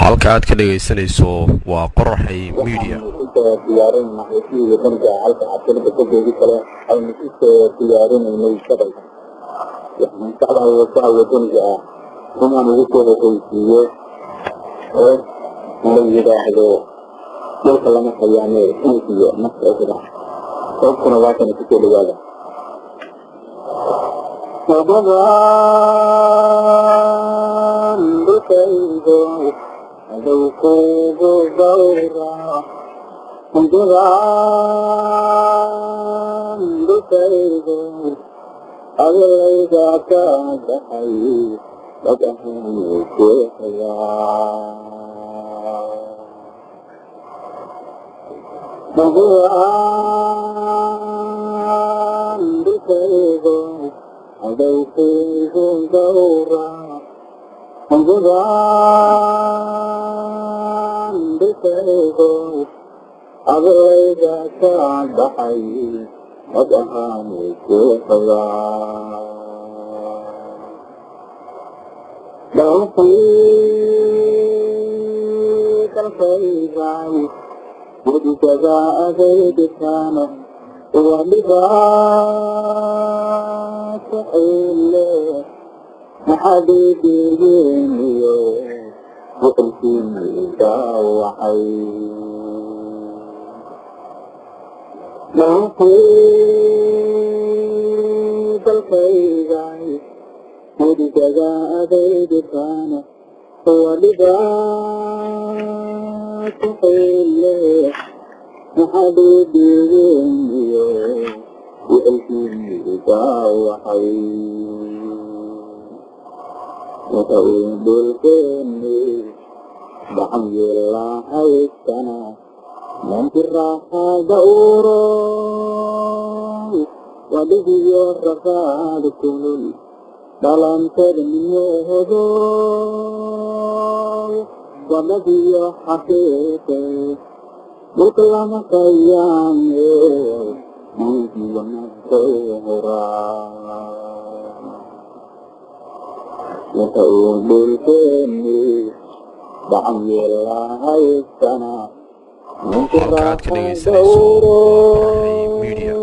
halka aad ka dhagaysanayso waa Qoraxay Media. Halka aad ka dhagaysanayso Qoraxay Media.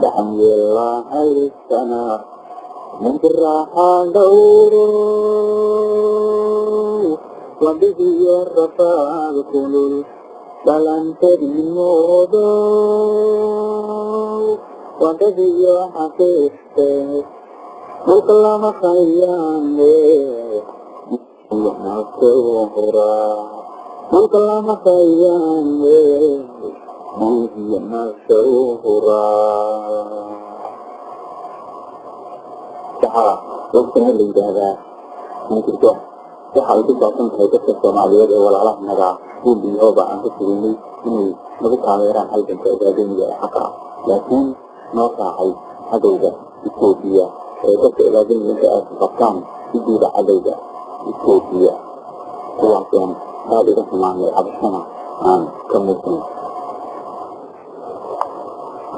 دعم الله السنة من الراحة دورو وبه الرفاق كل dalam terimodo wadahiya hakete mutlama kayane Allah sehura mutlama kayane Allah sehura cah dokter lidah mungkin tu cah itu bahkan saya kesana dia wala naga Budi oba angkat ini mereka kamera hal yang terjadi di Jakarta. Lakin mereka ada Ethiopia. Mereka terjadi di Afghanistan. Itu ada Ethiopia. Kuatkan dari semuanya Afghanistan kemudian.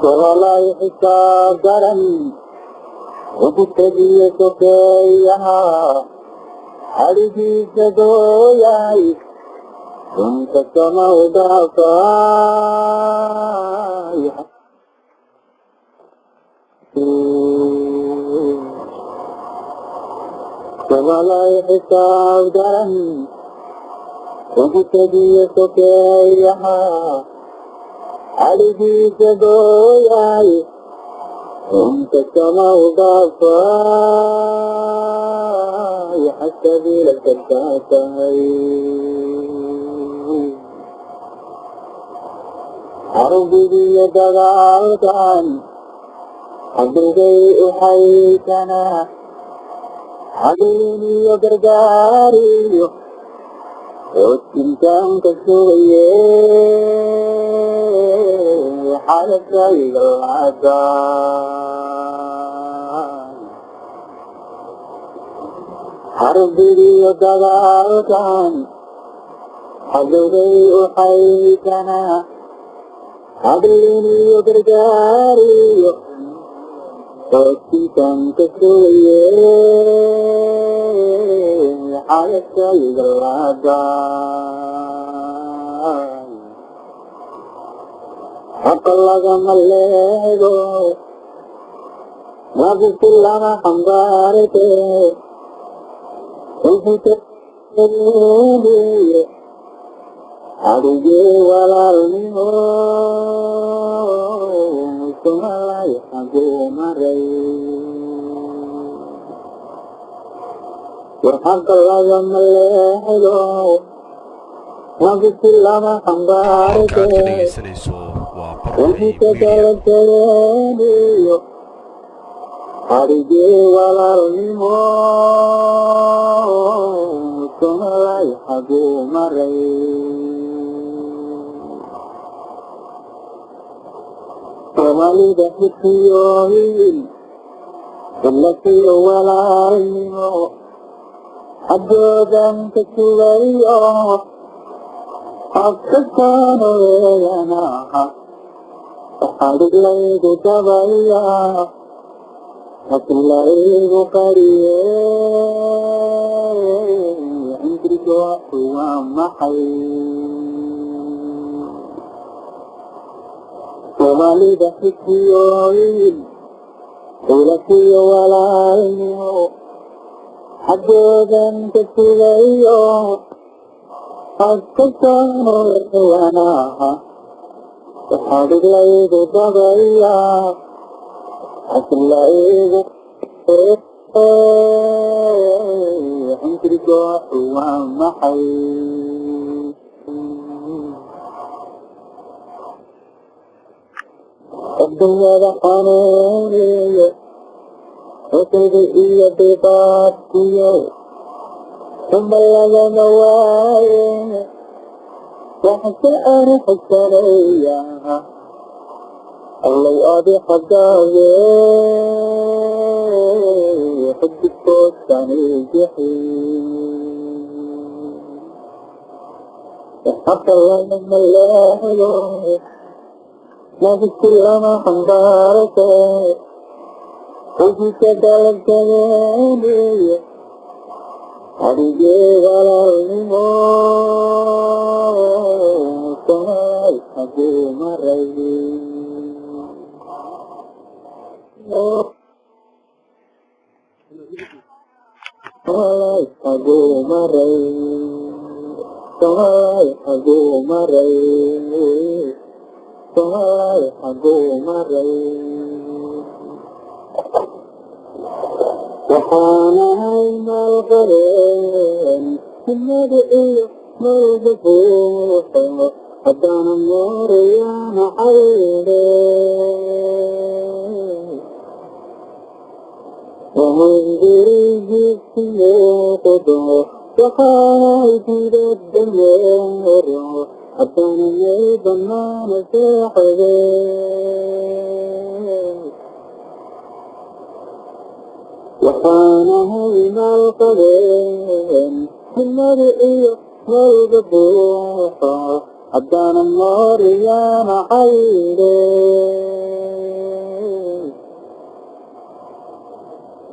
Kalau hisab garam, untuk dia sokaya, hari ini sedoyai. Untuk semua daftar, segala hisab dan untuk dia sokaya, hari ini sedoyai. Untuk semua daftar, hasil tercapai. Harbiya dagalkan Hadri uhaitana Hadini gargari Cincang kesuye Halakay galadan Harbiya dagalkan Hadri uhaitana Hadini berjari, Cincang kesuye, Halakay galadan. Hakalaga malego, Nabutulama hambarete, Uhute eniye, Adige walalni ho, Sumalay hago maray. Hakalaga malego, Nabutulama hambarete, halkaad ka dhegaysanayso waa Barwaaqo Uhute Media. eniye, Adige walalni ho, Sumalay hago maray. Kembali dari siyoin, kembali walarino, ada dan kesuliyo, aku sana wena, ada lagi tabaya, ada lagi kariye, antri doa mahal. Kembali dari siyoin, kembali walarino, ada dan kesuliyo, aku sana wena, ada lagi tabaya, ada lagi antri doa mahal. الدنيا قانونية وتبقية بطاقية ثم لنا نوايا وحتى أنا حسنية الله يقضي حقايا حب الصوت عن الجحيم حق الله من الله Nabutulama hambarete, Ujite dalam kenene, Adige walalni ho, Sumalay hago maray. حقو مري حقو مري حقو مري وحانهاي مالغرين المدئي مالبفوحي حدانا موريانا عيني ومنذريه سيوطدو وحانهاي جيد الدمير حدانا يبنانا ساحبي وحانهاي مالغرين المدئي مالبفوحي حدانا موريانا عيني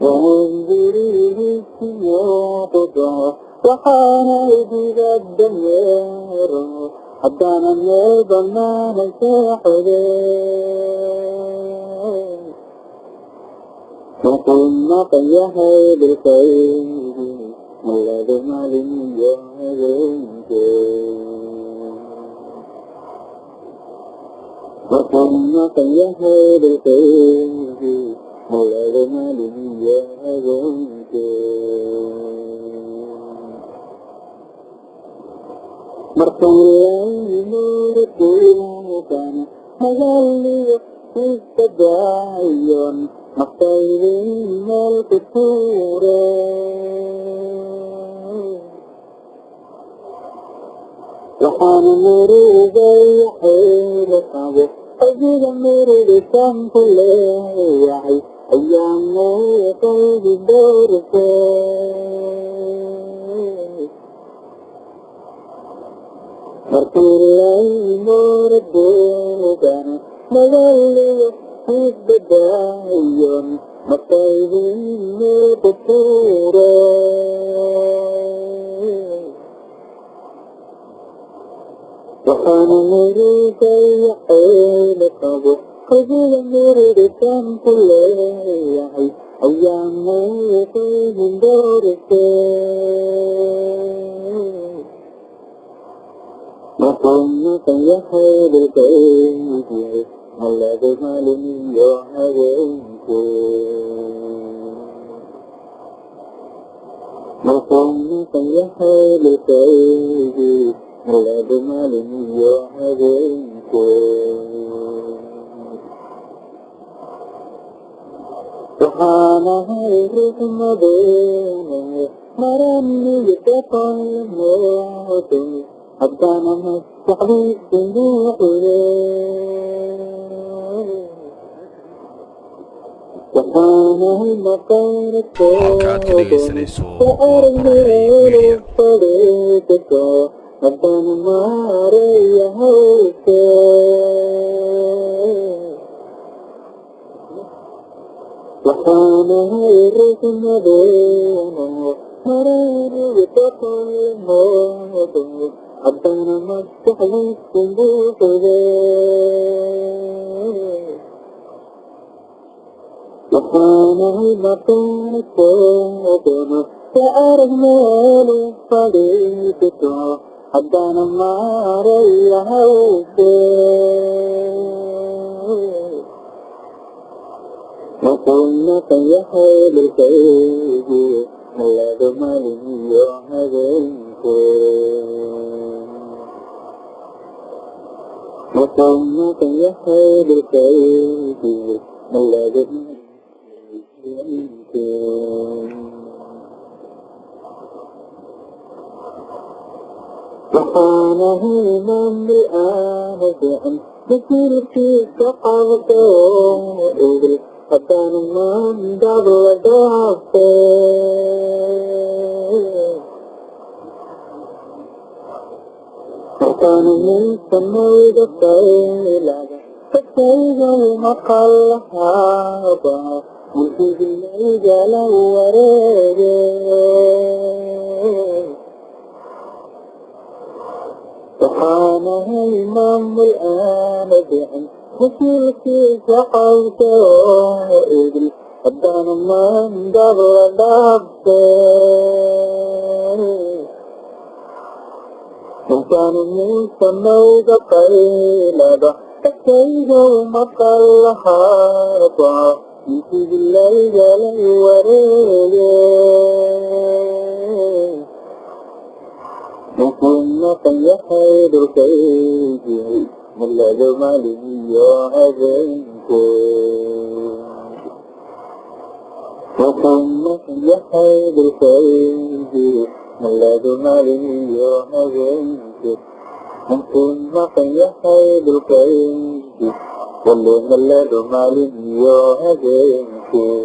ومنذريه سيوطدو وحانهاي جيد الدمير حدانا يبنانا ساحبي وقلنا قيهاي بالخير الذي مالي يهديك وقلنا قيهاي بالخير الذي مالي يهديك مرسل الله موركوكا مغالي استدعيون مقتيرين الكتورة وحان مريضي حيلة عبو أجيب مريضي كل يعي أيام قلبي دورتي مرسل الله موركوكا مغالي استدعيون مقتيرين الكتورة وحان مريضي حيلة عبو أجيب مريضي كل يعي أيام قلبي دورتي وقلنا قيهاي بالخير الذي مالي يهديك وقلنا قيهاي بالخير الذي مالي يهديك وحانهاي رحم بيني مرمي يتقل موتي حدانا مستحبي بنوحي وحانهاي مقار halkaad ka dhegaysanayso وأرمي فريقك حدانا ماري هوكي وحانهاي رحم بيني مرمي يتقل موتي حدانا مستحبي بنوحي وحانهاي مقار كوكنا وأرمي فريقك حدانا ماري هوكي وقلنا قيهاي بالخير الذي مالي يهديك وقلنا قيهاي بالخير الذي وحانهاي من بآنة عن ذكر في سقوته إذن حدانا من قبل ضعفه حدانا من سموي دقيلة فكيزه مقلها وفي الليل وريدي وحانهاي من الآن بعن وكل شي سقوته إذن haddaan maandab la dhaabteen intaanu muusanowga qaylada dadkaygow maqal lahaaba intii laygalay wareegeen wuxuu maqan yahay dhulkaygii malado maalin iyo habeenkee wuxuu maqan yahay dhulkaygii malado maalin iyo habeenkee wuxuu maqan yahay dhulkaygii wale malado maalin iyo habeenkee